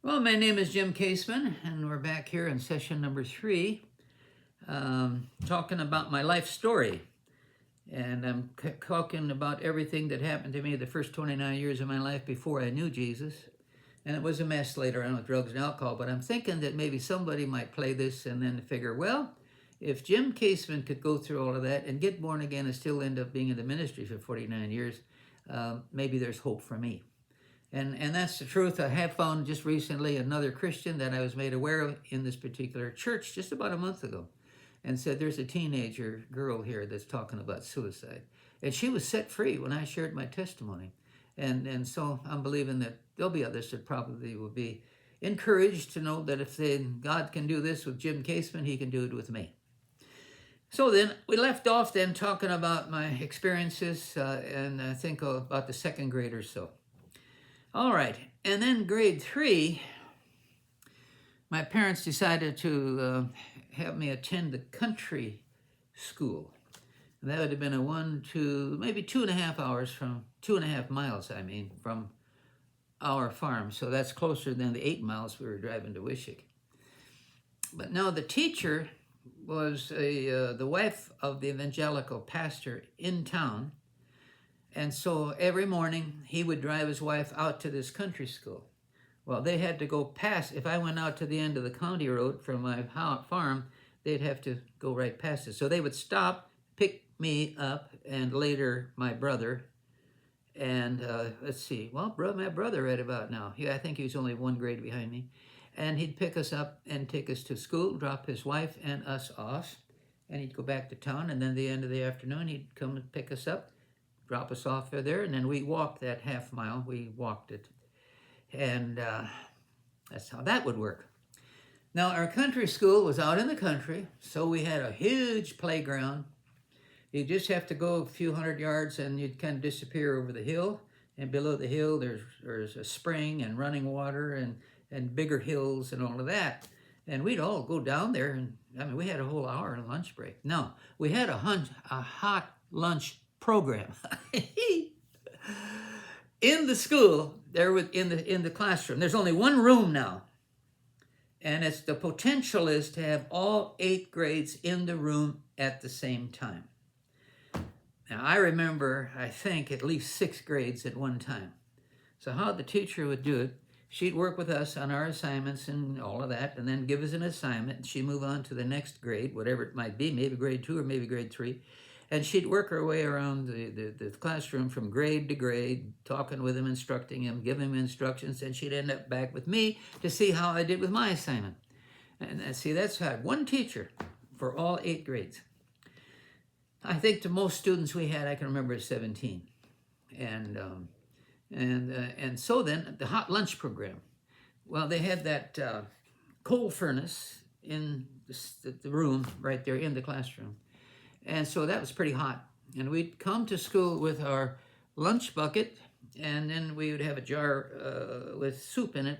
Well, my name is Jim Caseman, and we're back here in session number 3, talking about my life story. And I'm talking about everything that happened to me the first 29 years of my life before I knew Jesus. And it was a mess later on with drugs and alcohol, but I'm thinking that maybe somebody might play this and then figure, well, if Jim Caseman could go through all of that and get born again and still end up being in the ministry for 49 years, maybe there's hope for me. And that's the truth. I have found just recently another Christian that I was made aware of in this particular church just about a month ago, and said there's a teenager girl here that's talking about suicide. And she was set free when I shared my testimony. And so I'm believing that there'll be others that probably will be encouraged to know that if God can do this with Jim Caseman, he can do it with me. So then we left off then talking about my experiences, and I think about the second grade or so. All right, and then grade 3, my parents decided to have me attend the country school. And that would have been maybe 2.5 hours from, 2.5 miles, from our farm. So that's closer than the 8 miles we were driving to Wishick. But now the teacher was the wife of the evangelical pastor in town. And so every morning he would drive his wife out to this country school. Well, they had to go past, if I went out to the end of the county road from my farm, they'd have to go right past it. So they would stop, pick me up, and later my brother. And my brother right about now. I think he was only 1 grade behind me. And he'd pick us up and take us to school, drop his wife and us off. And he'd go back to town, and then at the end of the afternoon, he'd come and pick us up, drop us off there, and then we walked that half mile. We walked it. And that's how that would work. Now, our country school was out in the country, so we had a huge playground. You just have to go a few hundred yards and you'd kind of disappear over the hill. And below the hill, there's a spring and running water and bigger hills and all of that. And we'd all go down there, and we had a whole hour lunch break. No, we had a hot lunch program. In the school, in the classroom, there's only one room now. And the potential is to have all 8 grades in the room at the same time. Now, I remember, I think, at least 6 grades at one time. So how the teacher would do it, she'd work with us on our assignments and all of that, and then give us an assignment, and she'd move on to the next grade, whatever it might be, maybe grade 2 or maybe grade 3. And she'd work her way around the classroom from grade to grade, talking with him, instructing him, giving him instructions, and she'd end up back with me to see how I did with my assignment. And see, that's how one teacher for all 8 grades. I think the most students we had, I can remember, is 17. And so then, the hot lunch program. Well, they had that coal furnace in the room right there in the classroom. And so that was pretty hot. And we'd come to school with our lunch bucket, and then we would have a jar with soup in it,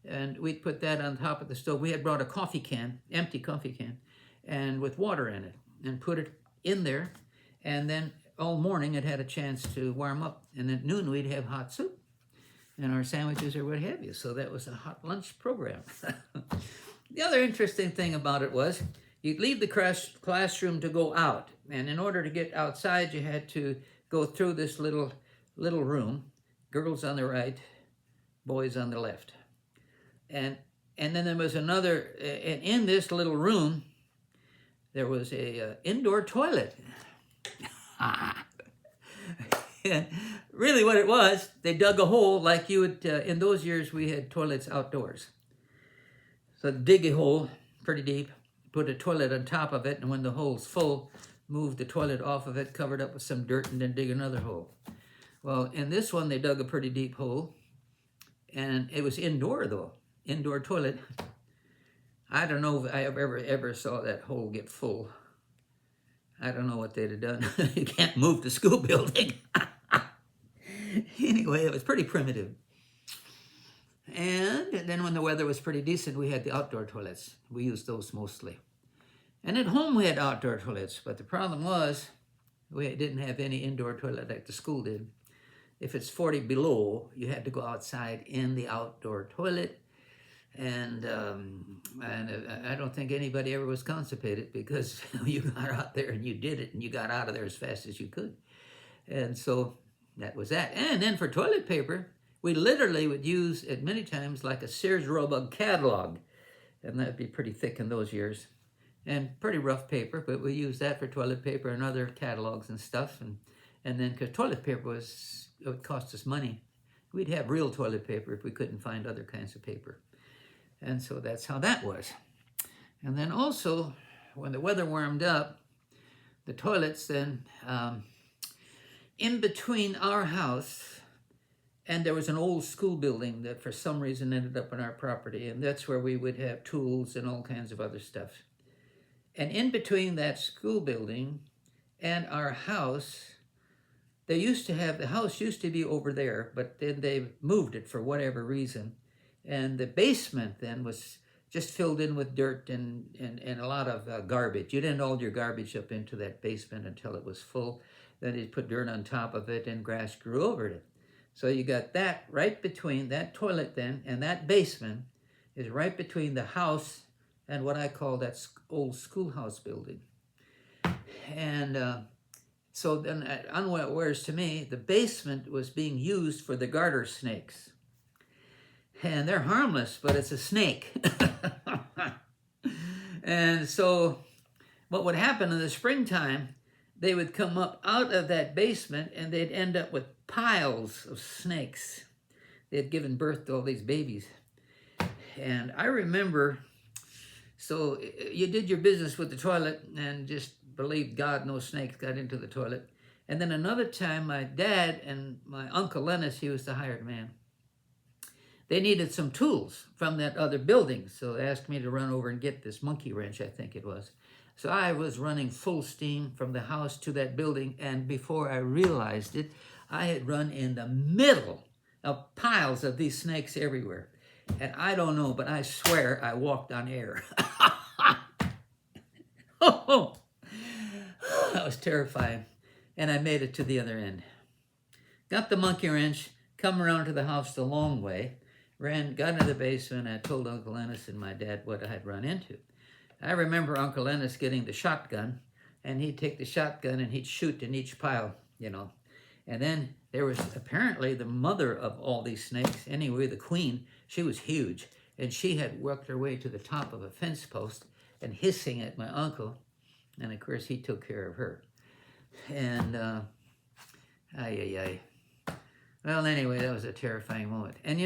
and we'd put that on top of the stove. We had brought a coffee can, empty coffee can, and with water in it, and put it in there. And then all morning it had a chance to warm up. And at noon we'd have hot soup and our sandwiches or what have you. So that was a hot lunch program. The other interesting thing about it was you'd leave the classroom to go out. And in order to get outside, you had to go through this little room, girls on the right, boys on the left. And then there was another, and in this little room, there was a indoor toilet. Really what it was, they dug a hole like you would, in those years we had toilets outdoors. So dig a hole pretty deep, put a toilet on top of it, and when the hole's full, move the toilet off of it, covered up with some dirt, and then dig another hole. Well, in this one, they dug a pretty deep hole, and it was indoor though, indoor toilet. I don't know if I ever saw that hole get full. I don't know what they'd have done. You can't move the school building. Anyway, it was pretty primitive. And then when the weather was pretty decent, we had the outdoor toilets. We used those mostly. And at home we had outdoor toilets, but the problem was we didn't have any indoor toilet like the school did. If it's 40 below, you had to go outside in the outdoor toilet. And I don't think anybody ever was constipated because you got out there and you did it and you got out of there as fast as you could. And so that was that. And then for toilet paper, we literally would use it many times like a Sears Roebuck catalog. And that'd be pretty thick in those years. And pretty rough paper, but we used that for toilet paper and other catalogs and stuff. And then because toilet paper it would cost us money. We'd have real toilet paper if we couldn't find other kinds of paper. And so that's how that was. And then also, when the weather warmed up, the toilets then, in between our house, and there was an old school building that for some reason ended up on our property, and that's where we would have tools and all kinds of other stuff. And in between that school building and our house, the house used to be over there, but then they moved it for whatever reason. And the basement then was just filled in with dirt and a lot of garbage. You didn't all your garbage up into that basement until it was full. Then you'd put dirt on top of it and grass grew over it. So you got that right between that toilet then, and that basement is right between the house and what I call that old schoolhouse building. And so then, unawares to me, the basement was being used for the garter snakes. And they're harmless, but it's a snake. And so what would happen in the springtime, they would come up out of that basement and they'd end up with piles of snakes. They had given birth to all these babies. And I remember, so you did your business with the toilet and just believed God no snakes got into the toilet. And then another time, my dad and my Uncle Lennis, he was the hired man, they needed some tools from that other building. So they asked me to run over and get this monkey wrench, I think it was. So I was running full steam from the house to that building, and before I realized it, I had run in the middle of piles of these snakes everywhere. And I don't know, but I swear I walked on air. Oh, that was terrifying. And I made it to the other end. Got the monkey wrench, come around to the house the long way, got into the basement. I told Uncle Lennis and my dad what I had run into. I remember Uncle Lennis getting the shotgun, and he'd take the shotgun and he'd shoot in each pile, And then there was apparently the mother of all these snakes, anyway, the queen. She was huge, and she had worked her way to the top of a fence post and hissing at my uncle. And of course, he took care of her. And, Well, anyway, that was a terrifying moment. And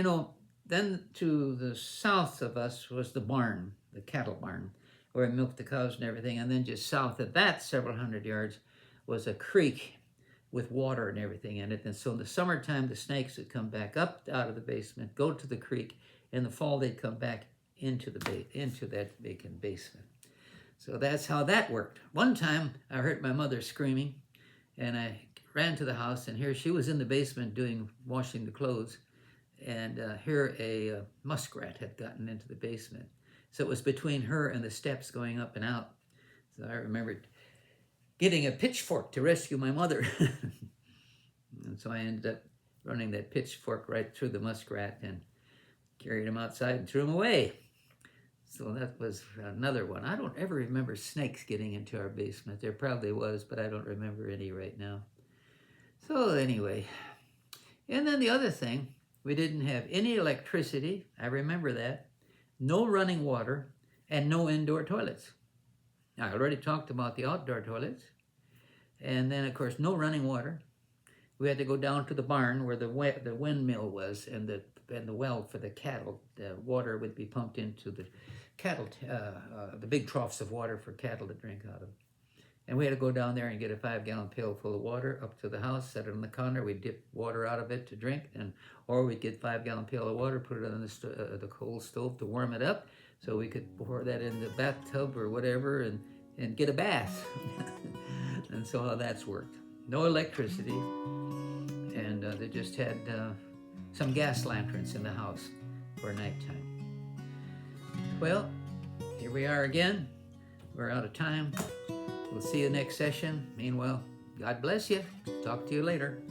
then to the south of us was the barn, the cattle barn, where I milked the cows and everything. And then just south of that, several hundred yards, was a creek with water and everything in it. And so in the summertime, the snakes would come back up out of the basement, go to the creek. In the fall, they'd come back into that vacant basement. So that's how that worked. One time, I heard my mother screaming, and I ran to the house, and here she was in the basement washing the clothes, and here a muskrat had gotten into the basement. So it was between her and the steps going up and out. So I remembered getting a pitchfork to rescue my mother. And so I ended up running that pitchfork right through the muskrat and carried him outside and threw him away. So that was another one. I don't ever remember snakes getting into our basement. There probably was, but I don't remember any right now. So anyway, and then the other thing, we didn't have any electricity. I remember that. No running water and no indoor toilets. I already talked about the outdoor toilets. And then, of course, no running water. We had to go down to the barn where the windmill was and the well for the cattle. The water would be pumped into the cattle, the big troughs of water for cattle to drink out of. And we had to go down there and get a 5-gallon pail full of water up to the house, set it on the counter. We'd dip water out of it to drink, or we'd get 5-gallon pail of water, put it on the coal stove to warm it up, so we could pour that in the bathtub or whatever and get a bath. And so how that's worked. No electricity, and they just had some gas lanterns in the house for nighttime. Well, here we are again. We're out of time. We'll see you next session. Meanwhile, God bless you. Talk to you later.